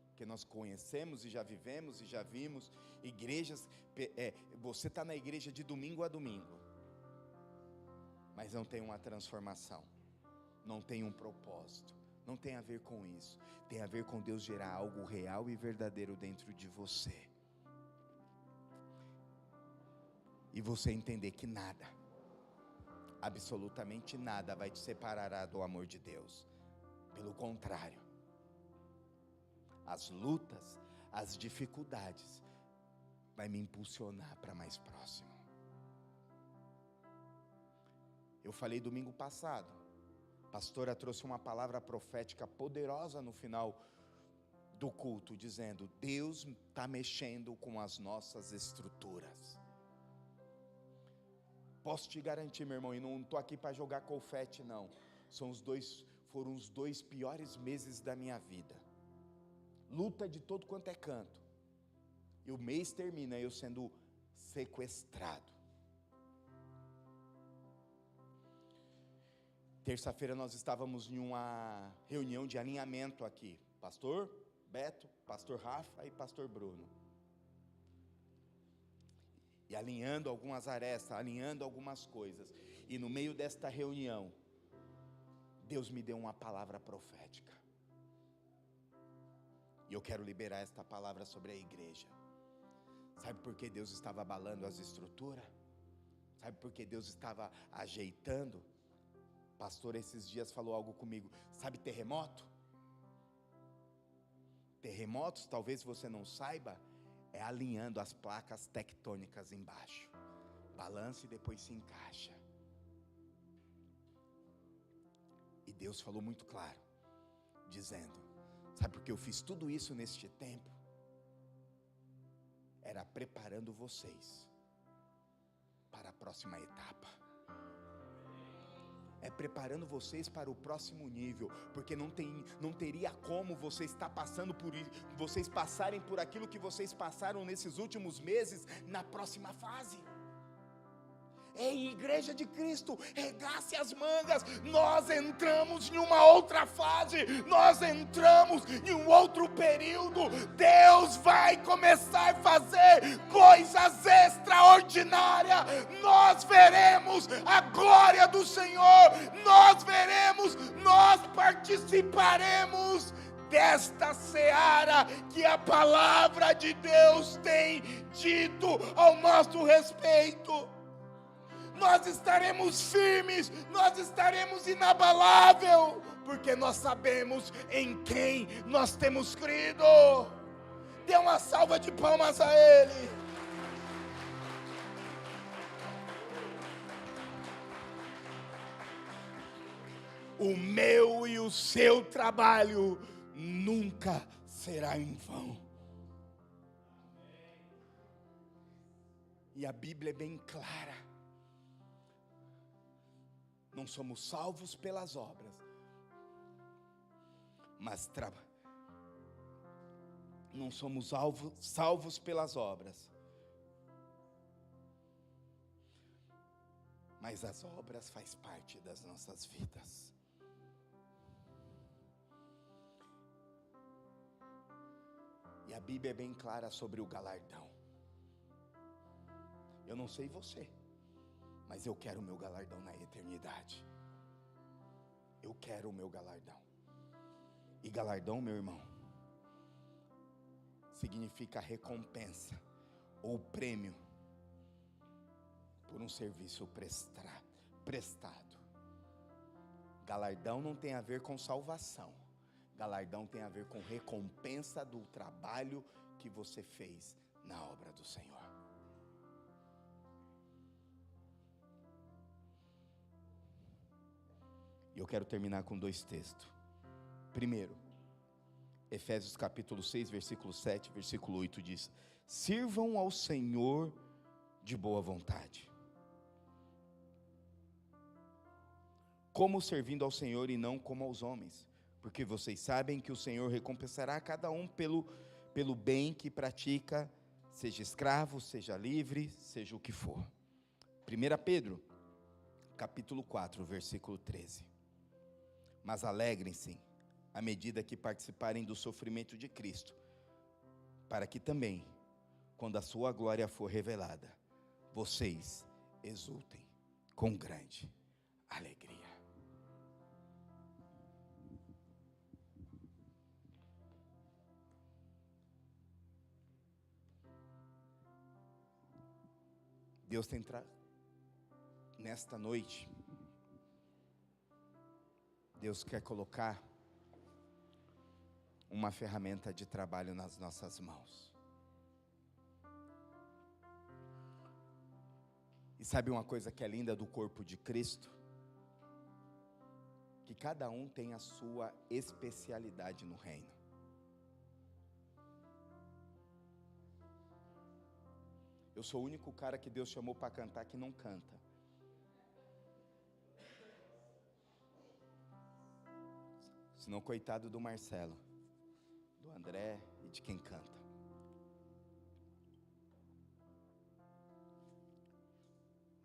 porque nós conhecemos e já vivemos e já vimos igrejas, você está na igreja de domingo a domingo, mas não tem uma transformação, não tem um propósito, não tem a ver com isso, tem a ver com Deus gerar algo real e verdadeiro dentro de você, e você entender que nada, absolutamente nada vai te separar do amor de Deus. Pelo contrário, as lutas, as dificuldades vai me impulsionar para mais próximo. Eu falei domingo passado, a pastora trouxe uma palavra profética poderosa no final do culto, dizendo: Deus está mexendo com as nossas estruturas. Posso te garantir, meu irmão, e não estou aqui para jogar confete não, foram os 2 piores meses da minha vida, luta de todo quanto é canto, e o mês termina eu sendo sequestrado. Terça-feira nós estávamos em uma reunião de alinhamento aqui, pastor Beto, pastor Rafa e pastor Bruno, e alinhando algumas arestas, alinhando algumas coisas, e no meio desta reunião, Deus me deu uma palavra profética, e eu quero liberar esta palavra sobre a igreja. Sabe por que Deus estava abalando as estruturas? Sabe por que Deus estava ajeitando? Pastor esses dias falou algo comigo, sabe terremoto? Terremotos, talvez você não saiba, é alinhando as placas tectônicas embaixo, balança e depois se encaixa. E Deus falou muito claro, dizendo: sabe por que eu fiz tudo isso neste tempo? Era preparando vocês para a próxima etapa, é preparando vocês para o próximo nível, porque não teria como vocês passarem por aquilo que vocês passaram nesses últimos meses, na próxima fase. Ei, igreja de Cristo, regace as mangas, nós entramos em uma outra fase, nós entramos em um outro período, Deus vai começar a fazer coisas extraordinárias, nós veremos a glória do Senhor, nós participaremos desta seara que a palavra de Deus tem dito ao nosso respeito. Nós estaremos firmes, nós estaremos inabalável, porque nós sabemos em quem nós temos crido. Dê uma salva de palmas a Ele. O meu e o seu trabalho nunca será em vão. E a Bíblia é bem clara. Não somos salvos pelas obras, mas Não somos salvos pelas obras, mas as obras faz parte das nossas vidas. E a Bíblia é bem clara sobre o galardão. Eu não sei você, mas eu quero o meu galardão na eternidade. Eu quero o meu galardão. E galardão, meu irmão, significa recompensa ou prêmio por um serviço prestado. Galardão não tem a ver com salvação. Galardão tem a ver com recompensa do trabalho que você fez na obra do Senhor. E eu quero terminar com 2 textos. Primeiro, Efésios capítulo 6, versículo 7, versículo 8 diz: sirvam ao Senhor de boa vontade, como servindo ao Senhor e não como aos homens, porque vocês sabem que o Senhor recompensará a cada um pelo bem que pratica, seja escravo, seja livre, seja o que for. 1 Pedro, capítulo 4, versículo 13. Mas alegrem-se à medida que participarem do sofrimento de Cristo, para que também, quando a sua glória for revelada, vocês exultem com grande alegria. Deus tem nesta noite, Deus quer colocar uma ferramenta de trabalho nas nossas mãos. E sabe uma coisa que é linda do corpo de Cristo? Que cada um tem a sua especialidade no reino. Eu sou o único cara que Deus chamou para cantar que não canta. Senão, coitado do Marcelo, do André e de quem canta.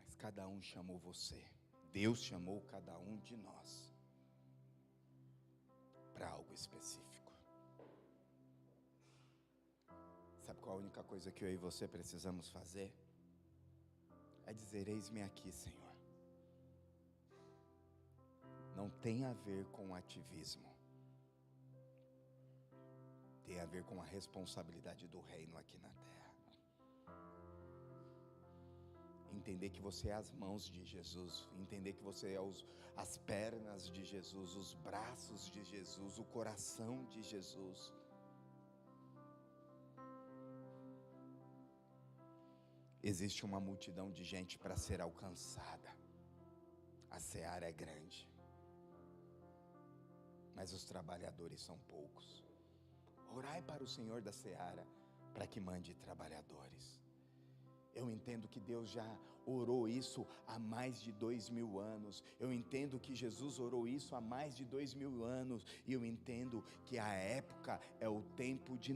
Mas cada um chamou você. Deus chamou cada um de nós para algo específico. Sabe qual a única coisa que eu e você precisamos fazer? É dizer: eis-me aqui, Senhor. Não tem a ver com ativismo. Tem a ver com a responsabilidade do reino aqui na terra. Entender que você é as mãos de Jesus. Entender que você é as pernas de Jesus, os braços de Jesus, o coração de Jesus. Existe uma multidão de gente para ser alcançada. A seara é grande, mas os trabalhadores são poucos. Orai para o Senhor da seara, para que mande trabalhadores. Eu entendo que Deus já orou isso há mais de 2000 anos. Eu entendo que Jesus orou isso há mais de 2000 anos. E eu entendo que a época é o tempo de